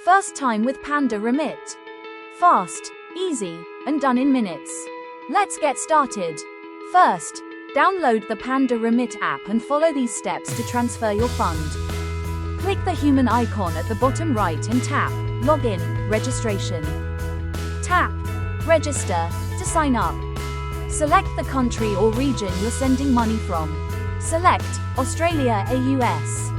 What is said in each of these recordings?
First time with Panda Remit. Fast, easy, and done in minutes. Let's get started. First, download the Panda Remit app and follow these steps to transfer your fund. Click the human icon at the bottom right and tap Login, Registration. Tap Register to sign up. Select the country or region you're sending money from. Select Australia, AUS.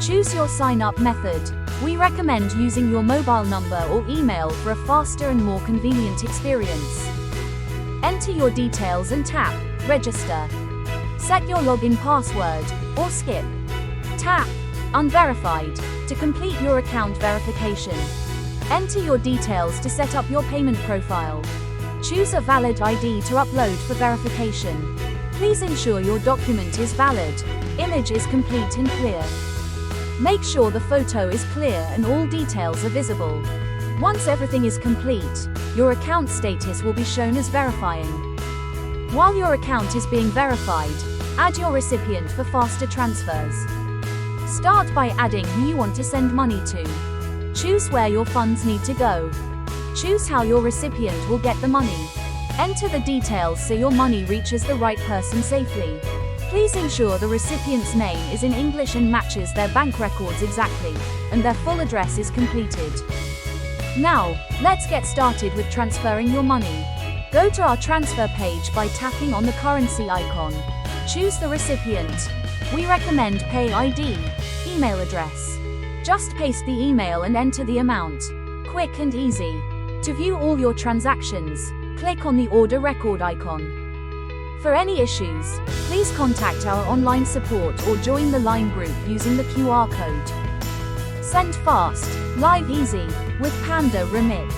Choose your sign-up method. We recommend using your mobile number or email for a faster and more convenient experience. Enter your details and tap Register. Set your login password, or skip. Tap Unverified to complete your account verification. Enter your details to set up your payment profile. Choose a valid ID to upload for verification. Please ensure your document is valid, image is complete and clear. Make sure the photo is clear and all details are visible. Once everything is complete, your account status will be shown as verifying. While your account is being verified, add your recipient for faster transfers. Start by adding who you want to send money to. Choose where your funds need to go. Choose how your recipient will get the money. Enter the details so your money reaches the right person safely. Please ensure the recipient's name is in English and matches their bank records exactly, and their full address is completed. Now, let's get started with transferring your money. Go to our transfer page by tapping on the currency icon. Choose the recipient. We recommend Pay ID, email address. Just paste the email and enter the amount. Quick and easy. To view all your transactions, click on the order record icon. For any issues, please contact our online support or join the Line group using the QR code. Send fast, live easy, with Panda Remit.